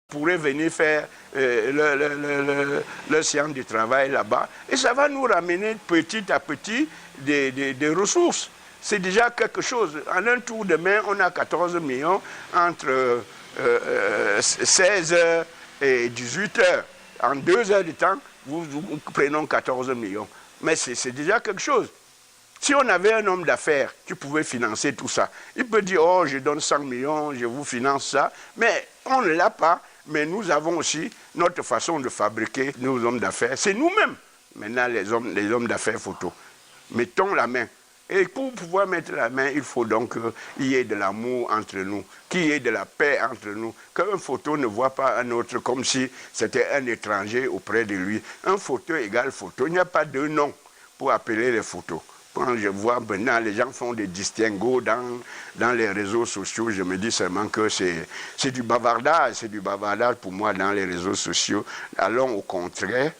pourrait venir faire le séance de travail là-bas. Et ça va nous ramener petit à petit des ressources. C'est déjà quelque chose. En un tour de main, on a 14 millions entre 16 heures et 18 heures. En 2 heures de temps, nous prenons 14 millions. Mais c'est déjà quelque chose. Si on avait un homme d'affaires qui pouvait financer tout ça, il peut dire, oh, je donne 100 millions, je vous finance ça. Mais on ne l'a pas. Mais nous avons aussi notre façon de fabriquer nos hommes d'affaires. C'est nous-mêmes, maintenant, les hommes d'affaires photo. Mettons la main. Et pour pouvoir mettre la main, il faut donc qu'il y ait de l'amour entre nous, qu'il y ait de la paix entre nous, qu'un photo ne voit pas un autre comme si c'était un étranger auprès de lui. Un photo égale photo. Il n'y a pas de nom pour appeler les photos. Quand je vois maintenant, les gens font des distinguos dans les réseaux sociaux, je me dis seulement que c'est du bavardage. C'est du bavardage pour moi dans les réseaux sociaux. Allons au contraire,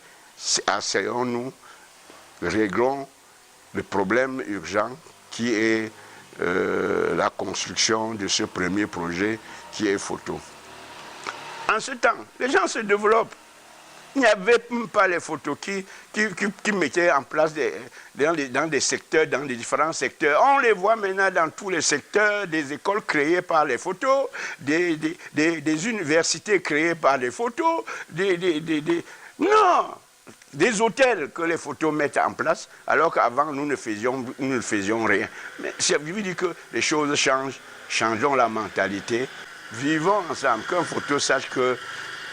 asseyons-nous, réglons le problème urgent qui est la construction de ce premier projet qui est photo. En ce temps, les gens se développent. Il n'y avait pas les photos qui mettaient en place dans des secteurs, dans des différents secteurs. On les voit maintenant dans tous les secteurs, des écoles créées par les photos, des universités créées par les photos, non, des hôtels que les photos mettent en place, alors qu'avant nous ne faisions rien. Mais ça veut dire que les choses changent, changeons la mentalité, vivons ensemble, qu'un photo sache que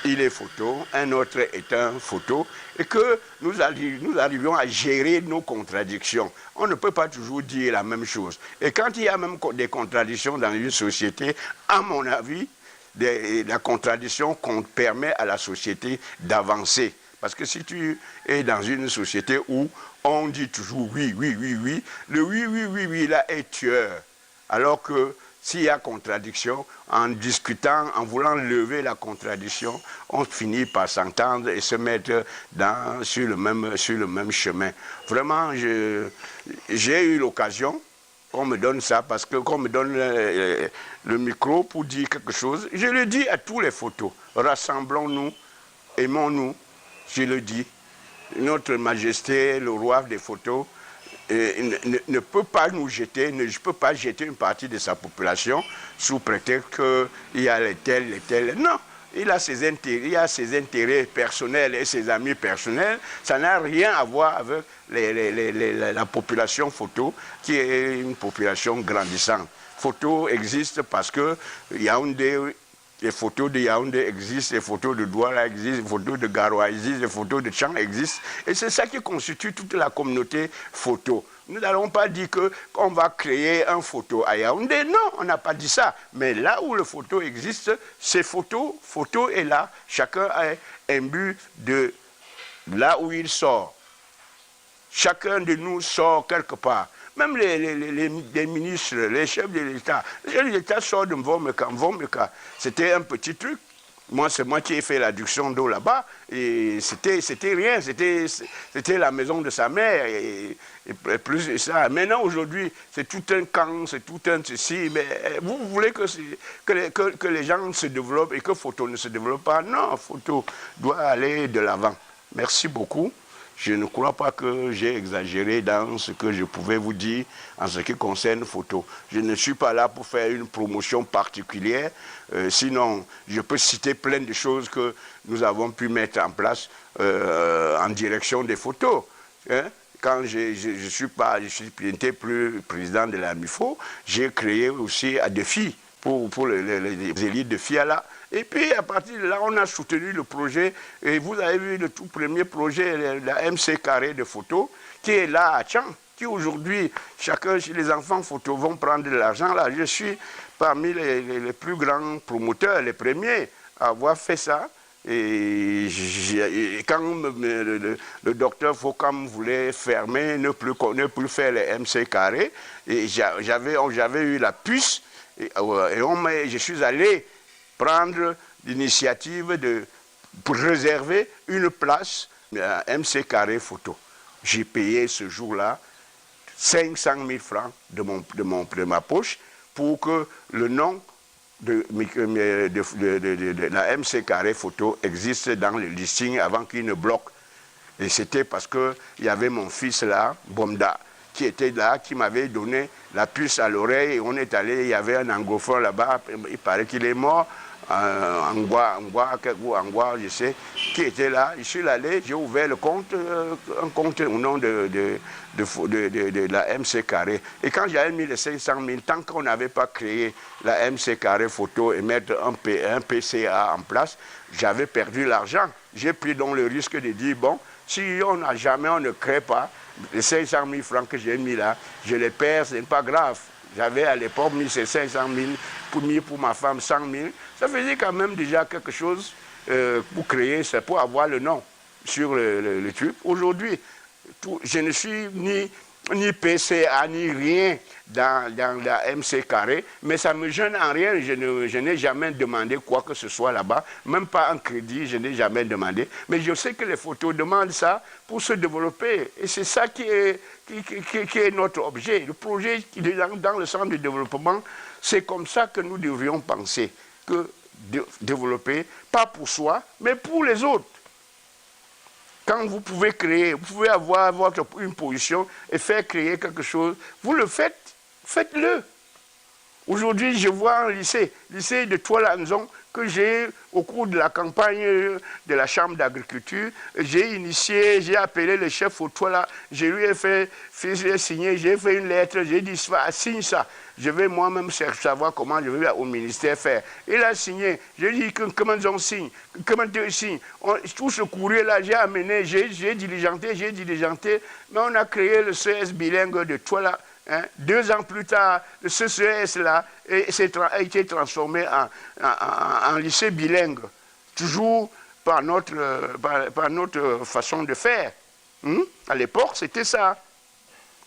il est photo, un autre est un photo, et que nous arrivions à gérer nos contradictions. On ne peut pas toujours dire la même chose. Et quand il y a même des contradictions dans une société, à mon avis, la contradiction permet à la société d'avancer. Parce que si tu es dans une société où on dit toujours oui, oui, oui, oui, le oui, oui, oui, oui, là est tueur. Alors que s'il y a contradiction, en discutant, en voulant lever la contradiction, on finit par s'entendre et se mettre sur le même chemin. Vraiment, j'ai eu l'occasion qu'on me donne ça, parce que qu'on me donne le micro pour dire quelque chose. Je le dis à tous les photos, rassemblons-nous, aimons-nous, je le dis. Notre Majesté, le roi des photos, ne peut pas nous jeter, ne peut pas jeter une partie de sa population sous prétexte qu'il y a les tels. Non, il a ses intérêts personnels et ses amis personnels. Ça n'a rien à voir avec la population photo, qui est une population grandissante. Photo existe parce que Yaoundé, les photos de Yaoundé existent, les photos de Douala existent, les photos de Garoua existent, les photos de Tchang existent. Et c'est ça qui constitue toute la communauté photo. Nous n'allons pas dire qu'on va créer un photo à Yaoundé. Non, on n'a pas dit ça. Mais là où le photo existe, c'est photo est là. Chacun a un but de là où il sort. Chacun de nous sort quelque part. Même les ministres, les chefs de l'État. Les chefs de l'État sortent de Mvomeka. C'était un petit truc. Moi, c'est moi qui ai fait l'adduction d'eau là-bas. Et c'était rien. C'était la maison de sa mère. Et plus de ça. Maintenant, aujourd'hui, c'est tout un camp, c'est tout un ceci. Mais vous voulez que les gens se développent et que photo ne se développe pas? Non, photo doit aller de l'avant. Merci beaucoup. Je ne crois pas que j'ai exagéré dans ce que je pouvais vous dire en ce qui concerne photo. Je ne suis pas là pour faire une promotion particulière. Sinon, je peux citer plein de choses que nous avons pu mettre en place en direction des photos. Hein? Quand je suis plus président de la MIFO, j'ai créé aussi à défi pour les élites de Fiala. Et puis, à partir de là, on a soutenu le projet. Et vous avez vu le tout premier projet, la MC Carré de photos, qui est là à Tchang, qui aujourd'hui, les enfants photos vont prendre de l'argent. Là, je suis parmi les plus grands promoteurs, les premiers à avoir fait ça. Et quand le docteur Fokam voulait fermer, ne plus faire les MC Carré, et j'avais eu la puce, et je suis allé prendre l'initiative pour réserver une place à MC Carré Photo. J'ai payé ce jour-là 500 000 francs de ma poche pour que le nom de la MC Carré photo existe dans le listing avant qu'il ne bloque. Et c'était parce qu'il y avait mon fils là, Bomda, qui était là, qui m'avait donné la puce à l'oreille. Et on est allé, il y avait un anglophone là-bas, il paraît qu'il est mort, Angwa, je sais, qui était là. Je suis allé, j'ai ouvert le compte, un compte au nom de la MC Carré. Et quand j'avais mis les 500 000, tant qu'on n'avait pas créé la MC Carré photo et mettre un PCA en place, j'avais perdu l'argent. J'ai pris donc le risque de dire, bon, si on ne crée pas, les 500 000 francs que j'ai mis là, je les perds, ce n'est pas grave. J'avais à l'époque mis ces 500 000 pour ma femme 100 000. Ça faisait quand même déjà quelque chose pour créer, c'est pour avoir le nom sur le truc. Aujourd'hui, je ne suis ni PCA, ni rien dans la MC Carré, mais ça ne me gêne en rien. Je n'ai jamais demandé quoi que ce soit là-bas, même pas un crédit, je n'ai jamais demandé. Mais je sais que les photos demandent ça pour se développer. Et c'est ça qui est notre objet. Le projet dans le centre de développement, c'est comme ça que nous devrions penser, que développer, pas pour soi, mais pour les autres. Quand vous pouvez créer, vous pouvez avoir une position et faire créer quelque chose, vous le faites, faites-le. Aujourd'hui, je vois un lycée de Toualanzon, que j'ai, au cours de la campagne de la Chambre d'agriculture, j'ai initié, j'ai appelé le chef au Touala, je lui ai fait signer, j'ai fait une lettre, j'ai dit, signe ça. Je vais moi-même savoir comment je vais au ministère faire. Il a signé, j'ai dit, comment on signe, comment tu signes. Tout ce courrier-là, j'ai amené, j'ai diligenté, mais on a créé le CS bilingue de Touala. Hein, 2 ans plus tard, ce CES-là a été transformé en lycée bilingue, toujours par notre façon de faire. À l'époque, c'était ça.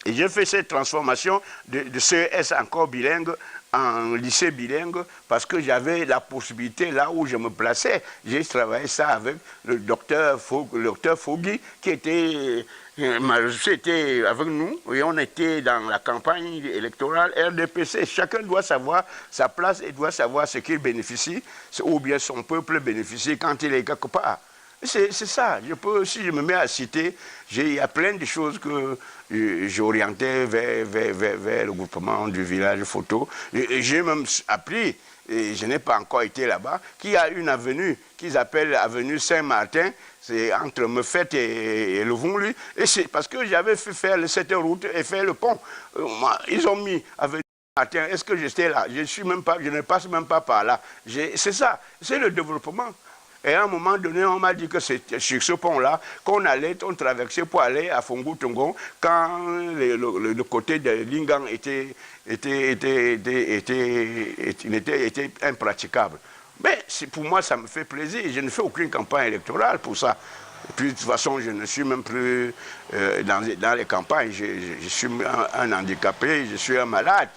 Et j'ai fait cette transformation de CES encore bilingue en lycée bilingue parce que j'avais la possibilité là où je me plaçais. J'ai travaillé ça avec le docteur Fogui qui était avec nous et on était dans la campagne électorale RDPC. Chacun doit savoir sa place et doit savoir ce qu'il bénéficie ou bien son peuple bénéficie quand il est quelque part. C'est ça. Si je me mets à citer, il y a plein de choses que j'orientais vers le groupement du village photo. J'ai même appris, et je n'ai pas encore été là-bas, qu'il y a une avenue qu'ils appellent avenue Saint-Martin. C'est entre Meufette et Le Vonglu. Et c'est parce que j'avais fait faire cette route et faire le pont. Ils ont mis avenue Saint-Martin. Est-ce que j'étais là? Je ne passe même pas par là. C'est ça. C'est le développement. Et à un moment donné, on m'a dit que c'est sur ce pont-là qu'on traversait pour aller à Fongo-Tongon quand le côté de Lingang était impraticable. Mais pour moi, ça me fait plaisir. Je ne fais aucune campagne électorale pour ça. Et puis, de toute façon, je ne suis même plus dans les campagnes. Je suis un handicapé, je suis un malade.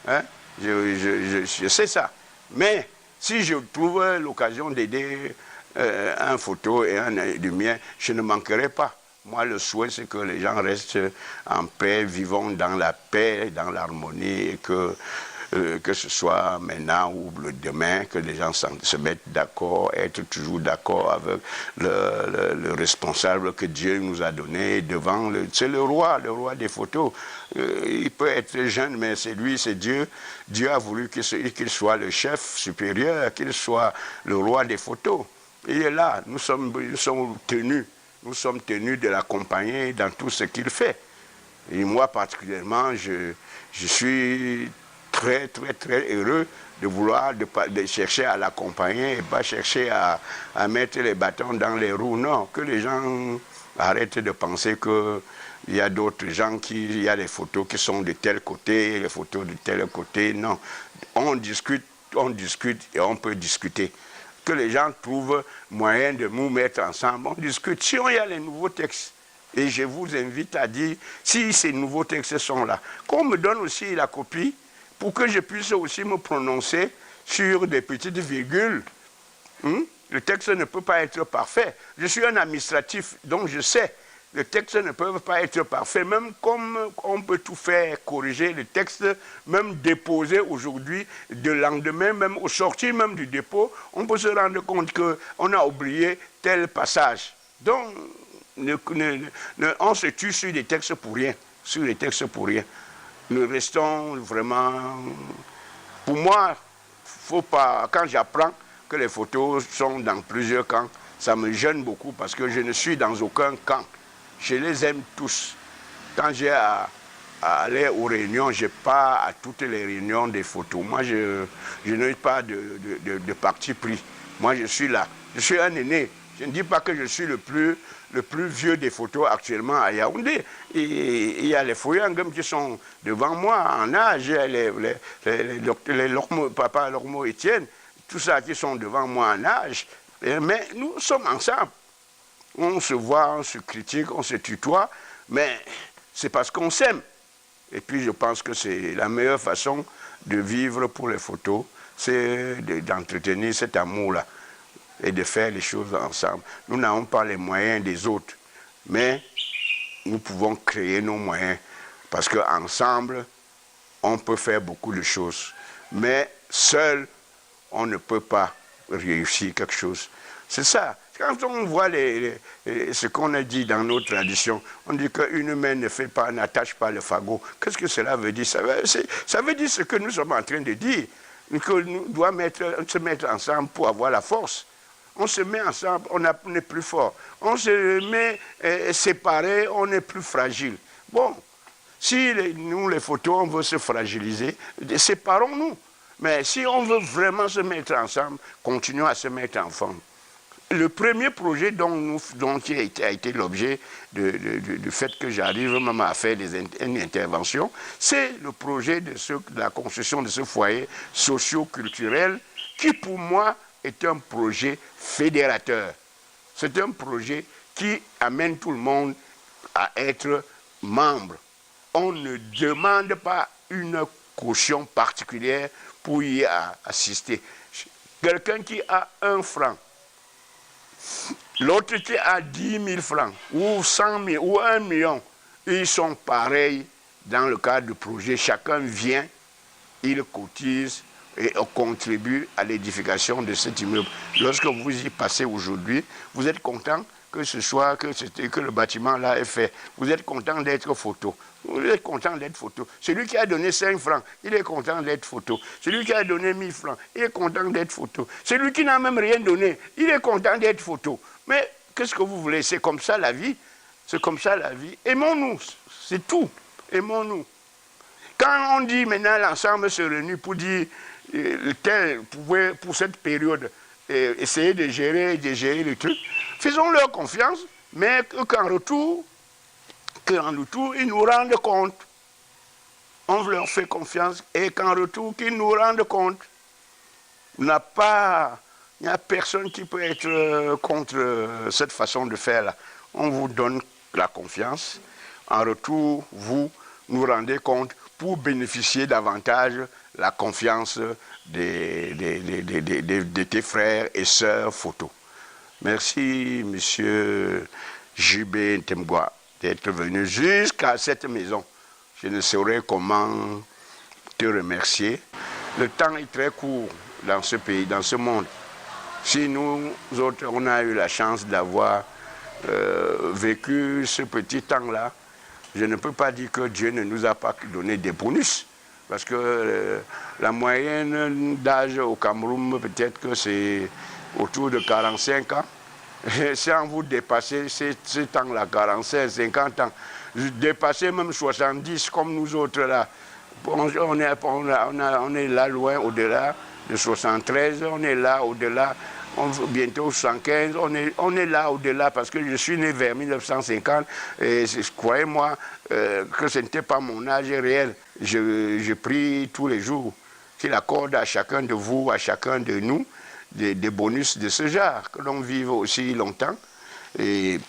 Hein? Je sais ça. Mais si je trouve l'occasion d'aider un photo et un du mien, je ne manquerai pas. Moi, le souhait, c'est que les gens restent en paix, vivons dans la paix, dans l'harmonie, et que ce soit maintenant ou le demain, que les gens se mettent d'accord, être toujours d'accord avec le responsable que Dieu nous a donné devant c'est le roi des photos. Il peut être jeune, mais c'est lui, c'est Dieu. Dieu a voulu qu'il soit le chef supérieur, qu'il soit le roi des photos. Il est là, nous sommes tenus de l'accompagner dans tout ce qu'il fait. Et moi particulièrement, je suis très, très, très heureux de vouloir de chercher à l'accompagner et pas chercher à mettre les bâtons dans les roues. Non, que les gens arrêtent de penser qu'il y a d'autres gens il y a des photos qui sont de tel côté, les photos de tel côté. Non, on discute et on peut discuter. Que les gens trouvent moyen de nous mettre ensemble, on discute. Si il y a les nouveaux textes, et je vous invite à dire, si ces nouveaux textes sont là, qu'on me donne aussi la copie, pour que je puisse aussi me prononcer sur des petites virgules. Le texte ne peut pas être parfait. Je suis un administratif, donc je sais Les textes ne peuvent pas être parfaits, même comme on peut tout faire, corriger les textes, même déposer aujourd'hui, de lendemain, même au sortir même du dépôt, on peut se rendre compte qu'on a oublié tel passage. Donc, on se tue sur des textes pour rien, sur les textes pour rien. Nous restons vraiment... Pour moi, faut pas, quand j'apprends que les photos sont dans plusieurs camps, ça me gêne beaucoup parce que je ne suis dans aucun camp. Je les aime tous. Quand j'ai à aller aux réunions, je pars à toutes les réunions des photos. Moi, je n'ai pas de parti pris. Moi, je suis là. Je suis un aîné. Je ne dis pas que je suis le plus vieux des photos actuellement à Yaoundé. Il y a les Foyangam qui sont devant moi en âge, Papa Lormo Etienne, tout ça qui sont devant moi en âge. Mais nous sommes ensemble. On se voit, on se critique, on se tutoie, mais c'est parce qu'on s'aime. Et puis je pense que c'est la meilleure façon de vivre pour les photos, c'est d'entretenir cet amour-là et de faire les choses ensemble. Nous n'avons pas les moyens des autres, mais nous pouvons créer nos moyens parce qu'ensemble, on peut faire beaucoup de choses. Mais seul, on ne peut pas réussir quelque chose. C'est ça. Quand on voit ce qu'on a dit dans nos traditions, on dit qu'une main n'attache pas le fagot. Qu'est-ce que cela veut dire? Ça veut dire ce que nous sommes en train de dire, que nous devons se mettre ensemble pour avoir la force. On se met ensemble, on est plus fort. On se met séparés, on est plus fragile. Bon, si nous, les photos, on veut se fragiliser, séparons-nous. Mais si on veut vraiment se mettre ensemble, continuons à se mettre ensemble. Le premier projet dont a été l'objet du fait que j'arrive même à faire une intervention, c'est le projet de la construction de ce foyer socio-culturel qui, pour moi, est un projet fédérateur. C'est un projet qui amène tout le monde à être membre. On ne demande pas une caution particulière pour y assister. Quelqu'un qui a 1 franc, l'autre qui a 10 000 francs, ou 100 000, ou 1 million, ils sont pareils dans le cadre du projet. Chacun vient, il cotise et contribue à l'édification de cet immeuble. Lorsque vous y passez aujourd'hui, vous êtes content que le bâtiment là est fait. Vous êtes content d'être photo. Vous êtes content d'être photo. Celui qui a donné 5 francs, il est content d'être photo. Celui qui a donné 1000 francs, il est content d'être photo. Celui qui n'a même rien donné, il est content d'être photo. Mais qu'est-ce que vous voulez? C'est comme ça la vie. C'est comme ça la vie. Aimons-nous. C'est tout. Aimons-nous. Quand on dit maintenant l'ensemble se réunit pour dire tel pour cette période, essayer de gérer le truc, faisons-leur confiance, mais qu'en retour, ils nous rendent compte. On leur fait confiance et qu'en retour, qu'ils nous rendent compte. Il n'y a personne qui peut être contre cette façon de faire là. On vous donne la confiance. En retour, vous nous rendez compte pour bénéficier davantage la confiance de tes frères et sœurs photos. Merci, monsieur J.B. Ntemboa, d'être venu jusqu'à cette maison. Je ne saurais comment te remercier. Le temps est très court dans ce pays, dans ce monde. Si nous autres, on a eu la chance d'avoir vécu ce petit temps-là, je ne peux pas dire que Dieu ne nous a pas donné des bonus. Parce que la moyenne d'âge au Cameroun, peut-être que c'est autour de 45 ans. Sans vous dépasser ce temps-là, 45, 50 ans, dépasser même 70 comme nous autres là, on est là loin au-delà de 73, on est là au-delà, bientôt 115, on est là au-delà parce que je suis né vers 1950 et croyez-moi que ce n'était pas mon âge réel. Je prie tous les jours qu'il accorde à chacun de vous, à chacun de nous, des bonus de ce genre, que l'on vive aussi longtemps. Et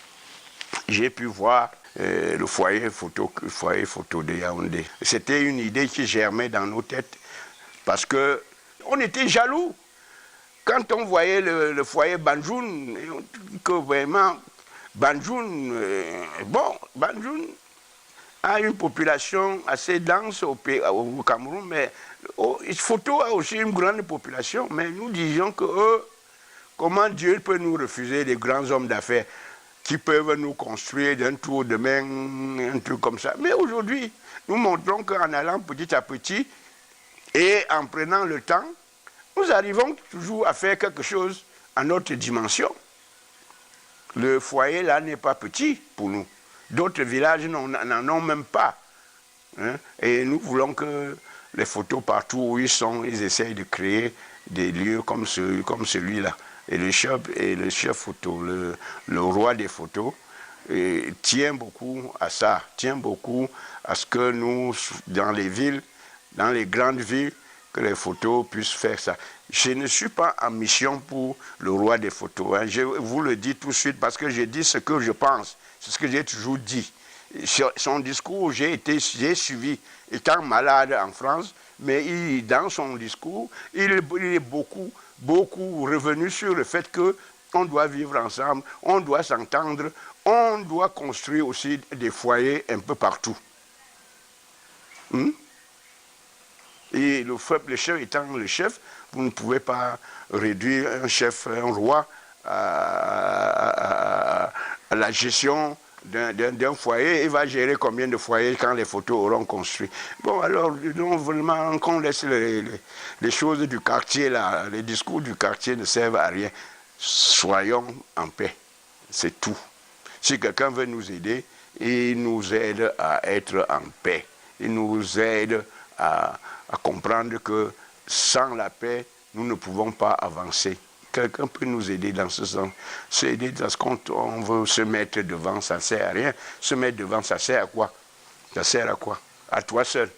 j'ai pu voir le foyer photo de Yaoundé. C'était une idée qui germait dans nos têtes parce qu'on était jaloux. Quand on voyait le foyer Banjoun, que vraiment, Banjoun, bon, Banjoun a une population assez dense au Cameroun, mais Photo a aussi une grande population, mais nous disions que comment Dieu peut nous refuser des grands hommes d'affaires qui peuvent nous construire d'un tour de main, un truc comme ça. Mais aujourd'hui, nous montrons qu'en allant petit à petit et en prenant le temps, nous arrivons toujours à faire quelque chose à notre dimension. Le foyer là n'est pas petit pour nous. D'autres villages n'en ont même pas. Hein? Et nous voulons que les photos partout où ils sont, ils essayent de créer des lieux comme celui-là. Et le chef photo, le roi des photos, tient beaucoup à ça, tient beaucoup à ce que nous, dans les villes, dans les grandes villes, que les photos puissent faire ça. Je ne suis pas en mission pour le roi des photos. Hein. Je vous le dis tout de suite parce que je dis ce que je pense. C'est ce que j'ai toujours dit. Son discours, j'ai suivi, étant malade en France, mais dans son discours, il est beaucoup revenu sur le fait qu'on doit vivre ensemble, on doit s'entendre, on doit construire aussi des foyers un peu partout. Et le chef étant le chef, vous ne pouvez pas réduire un roi à la gestion d'un foyer. Il va gérer combien de foyers quand les photos auront construit. Bon, alors, non, vraiment, qu'on laisse les choses du quartier, là, les discours du quartier ne servent à rien. Soyons en paix. C'est tout. Si quelqu'un veut nous aider, il nous aide à être en paix. Il nous aide à comprendre que sans la paix, nous ne pouvons pas avancer. Quelqu'un peut nous aider dans ce sens. S'aider dans ce qu'on veut se mettre devant, ça ne sert à rien. Se mettre devant, ça sert à quoi? Ça sert à quoi? À toi seul.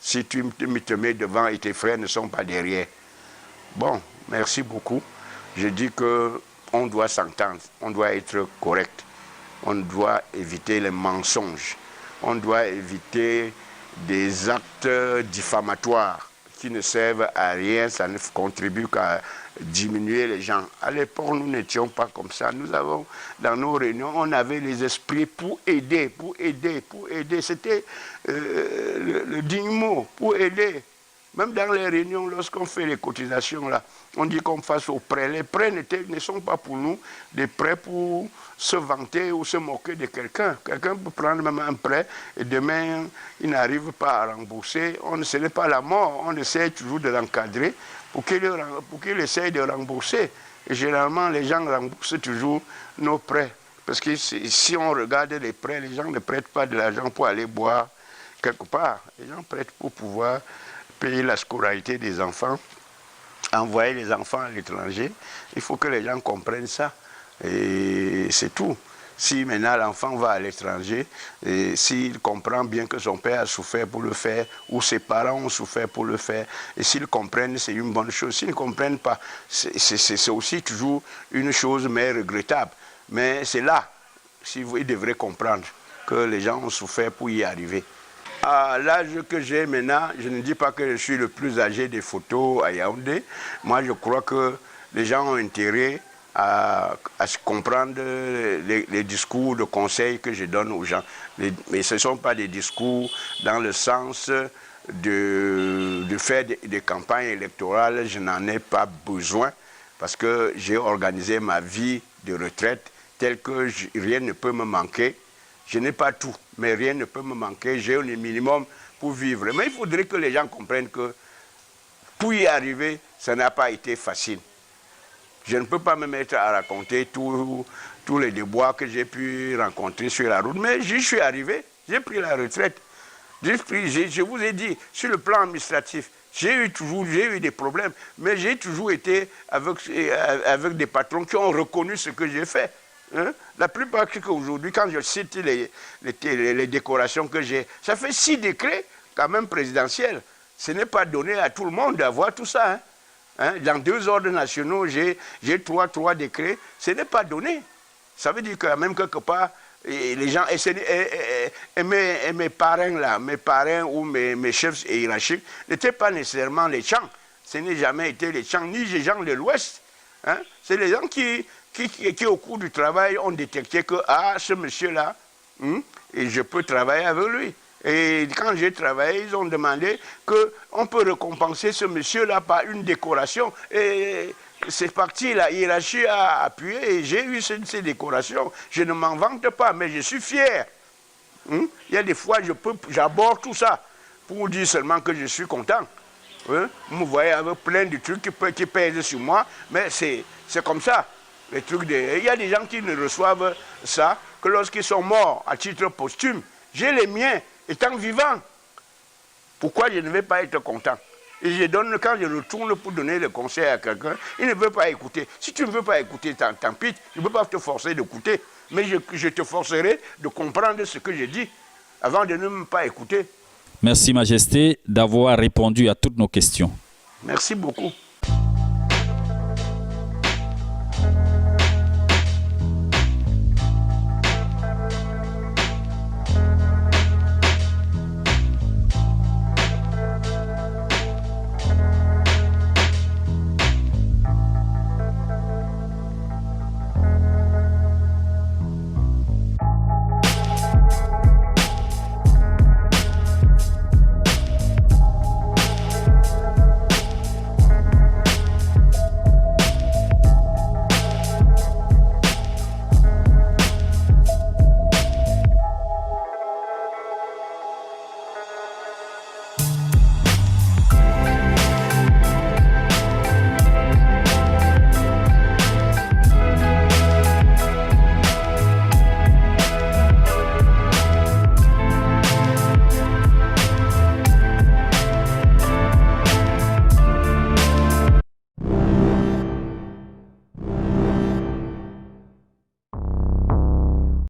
Si tu te mets devant et tes frères ne sont pas derrière. Bon, merci beaucoup. Je dis qu'on doit s'entendre, on doit être correct. On doit éviter les mensonges. On doit éviter des actes diffamatoires qui ne servent à rien, ça ne contribue qu'à diminuer les gens. À l'époque, nous n'étions pas comme ça. Nous avons, dans nos réunions, on avait les esprits pour aider. C'était le digne mot, pour aider. Même dans les réunions, lorsqu'on fait les cotisations, là, on dit qu'on fasse aux prêts. Les prêts ne sont pas pour nous des prêts pour se vanter ou se moquer de quelqu'un. Quelqu'un peut prendre même un prêt et demain, il n'arrive pas à rembourser. Ce n'est pas la mort. On essaie toujours de l'encadrer pour qu'il essaye de rembourser. Et généralement, les gens remboursent toujours nos prêts. Parce que si on regarde les prêts, les gens ne prêtent pas de l'argent pour aller boire quelque part. Les gens prêtent pour pouvoir payer la scolarité des enfants, envoyer les enfants à l'étranger. Il faut que les gens comprennent ça. Et c'est tout. Si maintenant l'enfant va à l'étranger, s'il comprend bien que son père a souffert pour le faire, ou ses parents ont souffert pour le faire, et s'ils comprennent, c'est une bonne chose. S'ils ne comprennent pas, c'est aussi toujours une chose, mais regrettable. Mais c'est là, ils devraient comprendre que les gens ont souffert pour y arriver. À l'âge que j'ai maintenant, je ne dis pas que je suis le plus âgé des photos à Yaoundé. Moi, je crois que les gens ont intérêt à se comprendre les discours de conseils que je donne aux gens. Mais ce ne sont pas des discours dans le sens de faire des campagnes électorales. Je n'en ai pas besoin parce que j'ai organisé ma vie de retraite telle que rien ne peut me manquer. Je n'ai pas tout, mais rien ne peut me manquer. J'ai le minimum pour vivre. Mais il faudrait que les gens comprennent que pour y arriver, ça n'a pas été facile. Je ne peux pas me mettre à raconter tous les déboires que j'ai pu rencontrer sur la route. Mais j'y suis arrivé, j'ai pris la retraite. Je vous ai dit, sur le plan administratif, j'ai eu des problèmes. Mais j'ai toujours été avec des patrons qui ont reconnu ce que j'ai fait. Hein? La plupart qu'aujourd'hui, quand je cite les décorations que j'ai, ça fait 6 décrets quand même présidentiels. Ce n'est pas donné à tout le monde d'avoir tout ça. Hein? Hein? Dans 2 ordres nationaux, j'ai 3 décrets. Ce n'est pas donné. Ça veut dire que même quelque part, les gens, et mes parrains là, mes parrains ou mes chefs hiérarchiques n'étaient pas nécessairement les Tchans. Ce n'est jamais été les Tchans, ni les gens de l'Ouest. Hein? C'est les gens qui qui au cours du travail ont détecté que, ah, ce monsieur-là, et je peux travailler avec lui. Et quand j'ai travaillé, ils ont demandé qu'on peut récompenser ce monsieur-là par une décoration. Et c'est parti, la hiérarchie a appuyé et j'ai eu ces décorations. Je ne m'en vante pas, mais je suis fier. Il y a des fois, j'aborde tout ça pour dire seulement que je suis content. Vous voyez, avec plein de trucs qui pèsent sur moi, mais c'est comme ça. Les trucs il y a des gens qui ne reçoivent ça que lorsqu'ils sont morts à titre posthume. J'ai les miens étant vivants. Pourquoi je ne vais pas être content? Et je donne, quand je retourne pour donner le conseil à quelqu'un, il ne veut pas écouter. Si tu ne veux pas écouter, tant pis, je ne peux pas te forcer d'écouter. Mais je te forcerai de comprendre ce que je dis avant de ne même pas écouter. Merci Majesté d'avoir répondu à toutes nos questions. Merci beaucoup.